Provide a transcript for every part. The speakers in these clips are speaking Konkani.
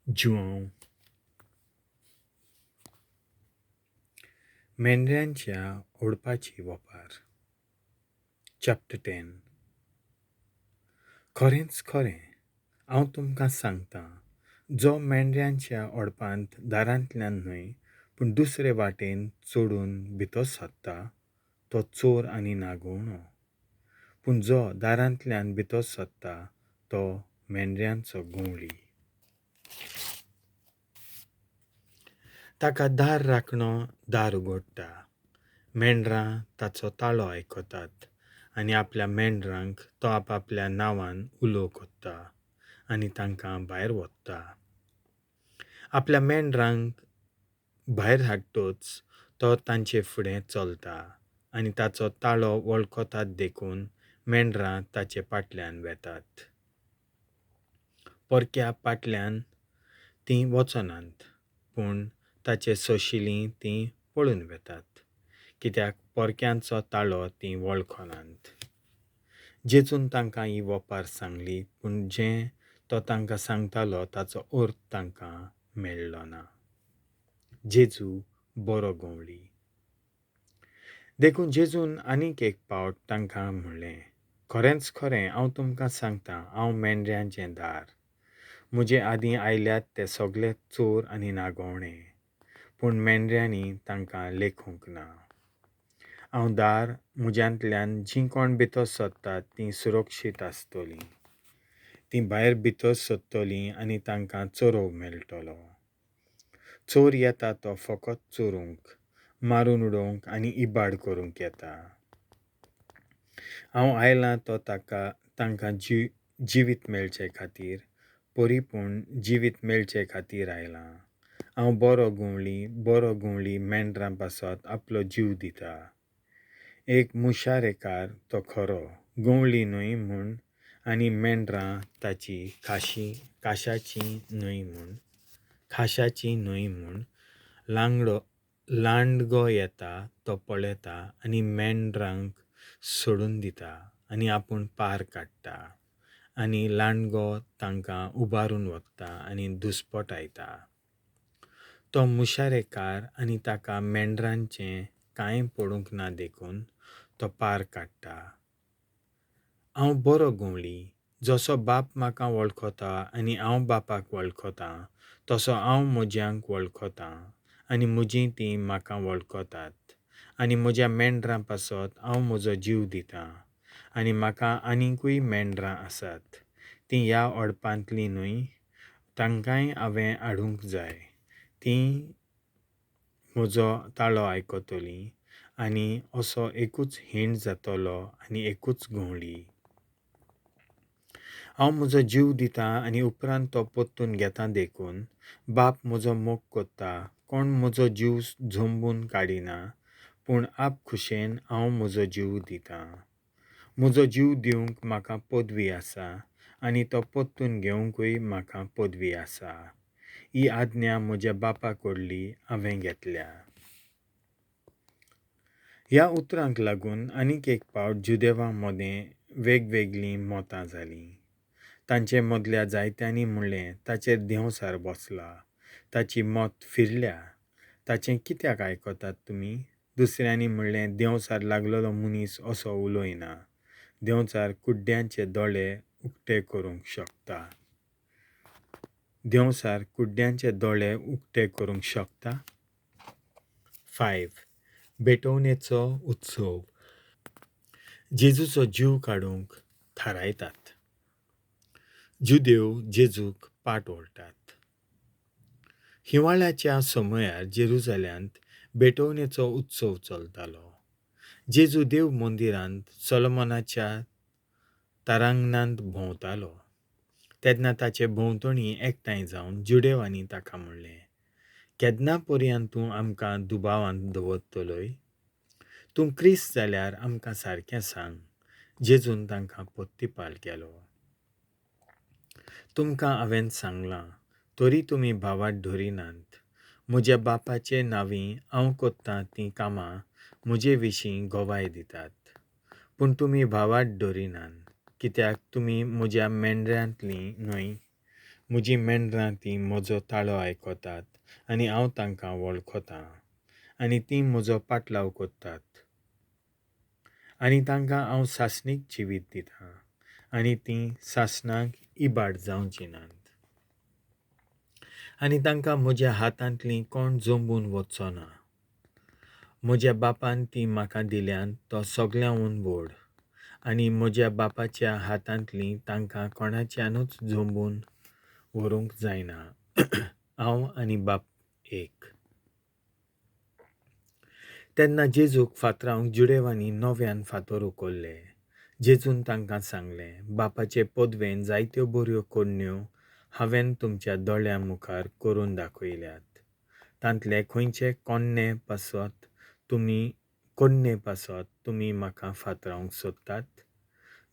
जुआंव मेंढऱ्यांच्या ओडपाची वपार. चॅप्टर 10. खरेंच खरें हांव तुमकां सांगतां, जो मेंढऱ्यांच्या ओडपांत दारांतल्यान न्हय पूण दुसरे वाटेन चोडून भितर सरता तो चोर आनी नागोवणो. पूण जो दारांतल्यान भितर सरता तो मेंढऱ्यांचो गवळी. ताका दार राखणो दार उगडटा. मेंढरां ताचो ताळो आयकतात आनी आपल्या मेंढरांक तो आपल्या नांवान उलो कोत्ता आनी तांकां भायर व्हरता. आपल्या मेंढरांक भायर हाडटोच तो तांचे फुडें चलता आनी ताचो ताळो वळखतात देखून मेंढरां ताचे फाटल्यान वेतात. परक्या फाटल्यान तीं वचनात, पूण ताचे सोशिलीं तीं पळून वेतात, कित्याक परक्यांचो ताळो तीं वळखनात. जेजून तांकां ही वपार सांगली, पूण जें तो तांकां सांगतालो ताचो अर्थ तांकां मेळ्ळो ना. जेजू बरो गवळी. देखून जेजून आनीक एक पावट तांकां म्हणलें, खरेंच खरें हांव तुमकां सांगतां, हांव मेंढऱ्यांचें दार. म्हजे आदीं आयल्यात ते सगळे चोर आनी नागोवणे, पूण मेंढऱ्यांनी तांकां लेखूंक ना. हांव दार, म्हज्यांतल्यान जीं कोण भितर सरतात तीं सुरक्षीत आसतलीं. तीं भायर भितर सरतलीं आनी तांकां चोरव मेळटलो. चोर येता तो फकत चोरूंक, मारून उडोवंक आनी इबाड करूंक येता. हांव आयलां तो तांकां जिवीत मेळचे खातीर, परिपूर्ण जिवीत मेळचे खातीर आयलां. हांव बरो गवळी मेंढरां पासत आपलो जीव दिता. एक मुशारेकार तो खरो, गवळी न्हय म्हूण आनी मेंढरां ताची खाशाची न्हय म्हूण. लांडगो येता तो पळयता आनी मेंढरांक सोडून दिता आनी आपूण पार काडटा, आनी लांडगो तांकां उबारून व्हरता आनी दुस्पटायता. तो मुशारेकार आनी ताका मेंढरांचें कांय पडूंक ना देखून तो पार काडटा. हांव बरो गवळी. जसो बाप म्हाका वळखता आनी हांव बापाक वळखतां, तसो हांव म्हज्यांक वळखतां आनी म्हजीं तीं म्हाका वळखतात. आनी म्हज्या मेंढरां पासत हांव म्हजो जीव दितां. आनी म्हाका आनिकूय मेंढरां आसात. तीं ह्या ओडपांतलीं न्हय, तांकांय हांवें हाडूंक जाय. तीं म्हजो ताळो आयकतलीं आनी असो एकूच हिंड जातलो आनी एकूच गवळी. हांव म्हजो जीव दितां आनी उपरांत तो परतून घेता देखून बाप म्हजो मोग कोत्ता. कोण म्हजो जीव झोंबून काडिना, पूण आपखुशेन हांव म्हजो जीव दितां. म्हजो जीव दिवंक म्हाका पदवी आसा आनी तो परतून घेवंकूय म्हाका पदवी आसा. ही आज्ञा म्हज्या बापा कडली हांवें घेतल्या. ह्या उतरांक लागून आनीक एक पावट जुदेवां मदें वेगवेगळीं मतां जालीं. तांचे मदल्या जायत्यांनी म्हणलें, ताचेर देंवसार बसला, ताची मत फिरल्या, ताचें कित्याक आयकतात तुमी? दुसऱ्यांनी म्हणलें, देंवसार लागलेलो मनीस असो उलयना. देंवसार कुड्ड्यांचे दोळे उक्ते करूंक शकता. देंवसार कुड्ड्यांचे दोळे उक्ते करूंक शकता. 5. भेटवणेचो उत्सव. जेजूचो जीव काडूंक थारायतात. जुदेव जेजूक पाट ओडटात. हिंवाळ्याच्या समयार जेरुजाल्यांत भेटवणेचो उत्सव चलतालो. जेजू देव मंदिरांत सोलोमोनाच्या तारांगणांत भोंवतालो. तेन्ना ताचे भोंवतणी एकठांय जावन जुदेवांनी ताका म्हणलें, केन्ना पर्यंत तूं आमकां दुबावांत दवरतलोय? तूं क्रिस्त जाल्यार आमकां सारकें सांग. जेजून तांकां पत्तीपाल केलो. तुमकां हांवें सांगलां, तरी तुमी भावार्थ धरिनात. म्हज्या बापाचे नांवीं हांव कोत्तां तीं कामां म्हजे विशीं गोवाय दितात. पूण तुमी भावार्थ धरिनात, कित्याक तुमी म्हज्या मेंढऱ्यांतलीं न्हय. म्हजीं मेंढरां तीं म्हजो ताळो आयकतात आनी हांव तांकां वळखतां आनी तीं म्हजो पाटलाव कोत्तात आनी तांकां हांव सासणीक जिवीत दितां आनी तीं सासणाक इबाड जावचीं नात आनी तांकां म्हज्या हातांतलीं कोण जोंबून वचचो ना. म्हज्या बापान ती म्हाका दिल्यान तो सगळ्यांहून व्हड आनी म्हज्या बापाच्या हातांतलीं तांकां कोणाच्यानूच जोंबून व्हरूंक जायना. हांव आनी बाप एक. तेन्ना जेजूक फातरावंक जुडेवांनी नव्यान फातर उखल्ले. जेजून तांकां सांगलें, बापाचे पदवेन जायत्यो बऱ्यो कोडण्यो हांवें तुमच्या दोळ्यां मुखार करून दाखयल्यात. तांतले खंयचे कोडणे पासत तुमी म्हाका फातरावंक सोदतात?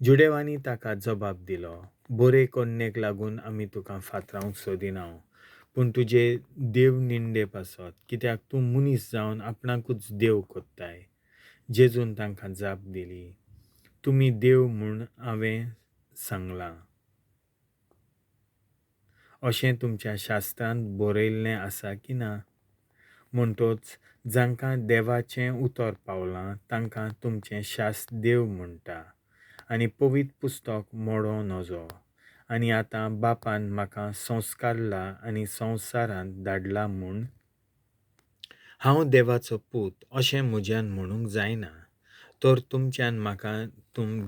जुडेवांनी ताका जबाब दिलो, बरे कोडणेक लागून आमी तुका फातरावंक सोदिनांव, पूण तुजे देव निंडे पासत, कित्याक तूं मनीस जावन आपणाकूच देव कोत्ताय. जेजून तांकां जाप दिली, तुमी देव म्हूण हांवें सांगलां. अशें तुमच्या शास्त्रांत बरयल्लें आसा की ना? म्हणटच जांकां देवाचें उतर पावलां तांकां तुमचें शास्त्र देव म्हणटा आनी पवित्र पुस्तक मोडो नजो. आनी आतां बापान म्हाका संस्कारला आनी संवसारांत धाडला म्हूण हांव देवाचो पूत अशें म्हज्यान म्हणूंक जायना. तर तुमच्यान म्हाका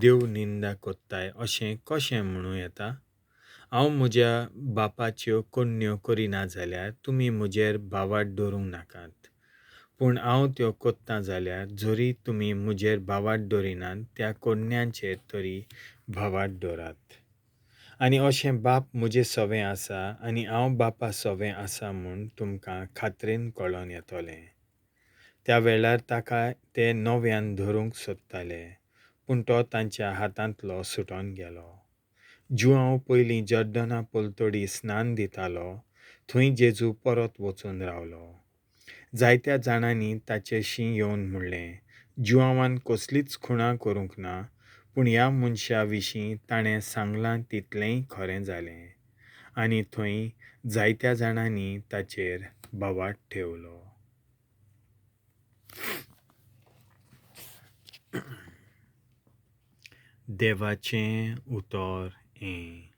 देव निंदा कोत्ताय अशें कशें म्हणूं येता? हांव म्हज्या बापाच्यो कोडण्यो करिना जाल्यार तुमी म्हजेर भावार्थ दवरूंक नाकात. पूण हांव त्यो कोत्तां जाल्यार जरी तुमी म्हजेर भावार्थ दवरिनात त्या कोडण्यांचेर तरी भावार्थ दवरात. आनी अशें बाप म्हजे सवें आसा आनी हांव बापा सवें आसा म्हूण तुमकां खात्रेन कळोन येतोलें. त्या वेळार ताका ते नव्यान धरूंक सोदताले, पूण तो तांच्या हातांतलो सुटोन गेलो. जुआंव पयलीं जर्दना पलतडी स्नान दितालो थंय जेजू परत वचून रावलो. जायत्या जाणांनी ताचेशीं येवन म्हणलें, जुआंवान कसलीच खुणां करूंक ना, पूण ह्या मनशा विशीं ताणें सांगलां तितलेंय खरें जालें. आनी थंय जायत्या जाणांनी ताचेर भावार्थ ठेवलो. देवाचें उतर हें.